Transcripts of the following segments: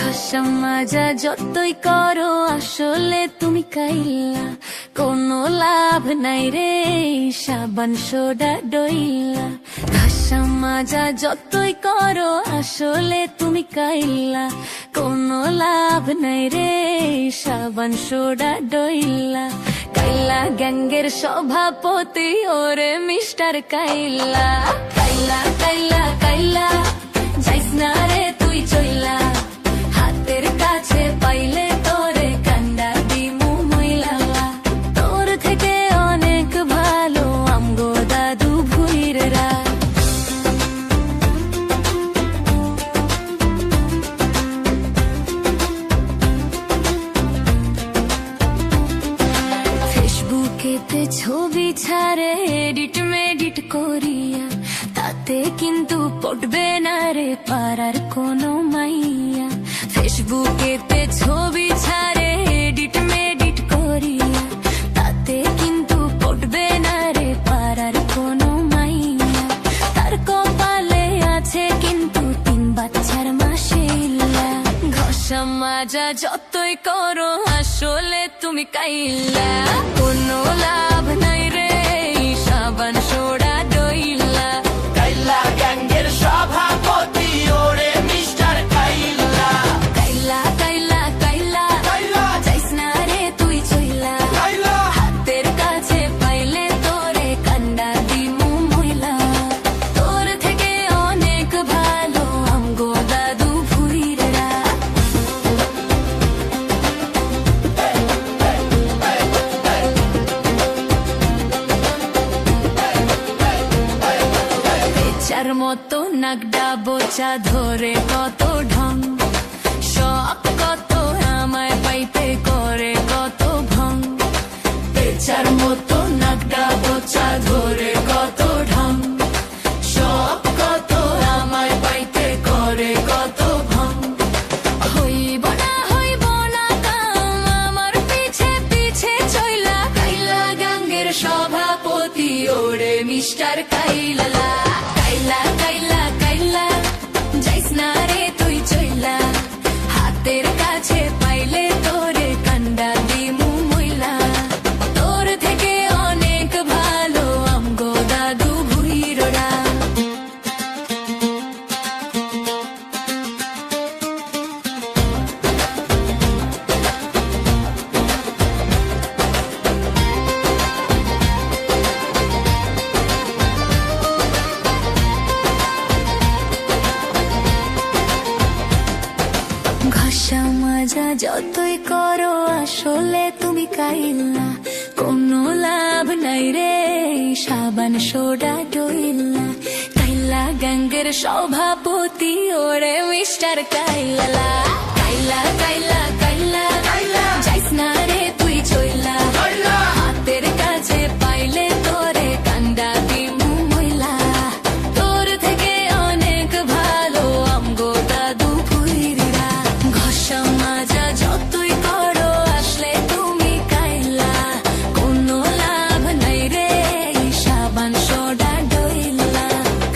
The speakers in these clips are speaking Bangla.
ঘষা মাজা যতই করো আসলে তুমি কাইলা, কোনো লাভ নাই রে সাবান সোডা ডইলা। ঘষা মাজা যতই করো আসলে তুমি কাইলা, কোনো লাভ নাই রে সাবান সোডা ডইলা। কাইলা গ্যাংয়ের সভাপতি ওরে মিস্টার কাইলা। কাইলা কাইলা কাইলা যাইস না রে তুই চইলা, হাতের কাছে পাইলে তোরে কান্ডা দিমু মইলা। তোর থেকে অনেক ভালো আমগো দাদু ভুইররা। ফেসবুকেতে ছবি ছাড়ে এডিট মেডিট করিয়া, তাতে কিন্তু পটবে না রে পাড়ার কোনো মাইয়া। ফেসবুকেতে ছবি ছাড়ে এডিট মেডিট করিয়া, তাতে কিন্তু পটবে না রে পাড়ার কোনো মাইয়া। তার কপালে আছে কিন্তু 3 বাচ্চার মাশাআল্লাহ। ঘষা মাজা যতই করো আসলে তুমি কাইলা, কোনো লাভ নাই রে সাবান সোডা ডইলা। কাইলা গ্যাংয়ের সভাপতি ওরে মিস্টার কাইলা। কাইলা কাইলা কাইলা কাইলা যাইস না রে তুই চইলা, কাইলা হাতের কাছে পাইলে তোরে কান্ডা দিমু মইলা। তোর থেকে অনেক ভালো আমগো দাদু ভুইররা। বেচার মতো নাগডা বোচা ধরে কত ঢং, শখ কত আমায় পাইতে করে কত ভং। বেচার মতো নাগডা বোচা ধরে কত ঢং, শখ কত আমায় পাইতে করে কত ভং। হইব না কাম আমার পিছে পিছে চইলা, কাইলা গ্যাংয়ের সভাপতি ওরে মিস্টার কাইলা। কাইলা কাইলা কাইলা যাইস না রে তুই চইলা, হাতের কাছে পাইলে তোরে কান্ডা দিমু মইলা। তোর থেকে অনেক ভালো আমগো দাদু ভুইররা। ঘষা মাজা যতই করো আসলে তুমি কাইলা, কোনো লাভ নাই রে সাবান সোডা ডইলা। কাইলা গ্যাংয়ের সভাপতি ওরে মিস্টার কাইলা। কাইলা কাইলা কাইলা কাইলা যাইস না রে তুই চইলা, কাইলা হাতের কাছে পাইলে তোরে কান্ডা দিমু মইলা। তোর থেকে অনেক ভালো আমগো দাদু ভুইররা। ঘষা মাজা যতই করো আসলে তুমি কাইলা, কোনো লাভ নাই রে সাবান সোডা ডইলা।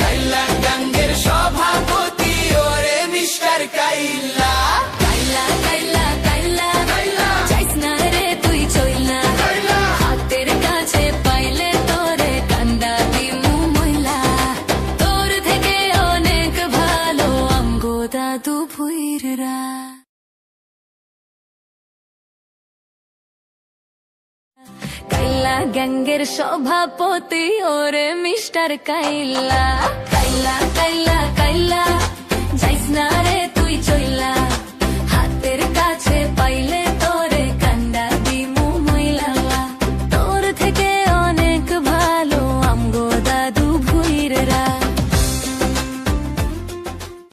কাইলা গ্যাংয়ের সভাপতি ওরে মিস্টার কাইলা। কাইলা কাইলা কাইলা কাইলা যাইস না রে তুই চইলা, কাইলা হাতের কাছে পাইলে তোরে কান্ডা দিমু মইলা। তোর থেকে অনেক ভালো আমগো দাদু ভুইররা। কাইলা গ্যাংয়ের সভাপতি ওরে মিস্টার কাইলা। কাইলা কাইলা কাইলা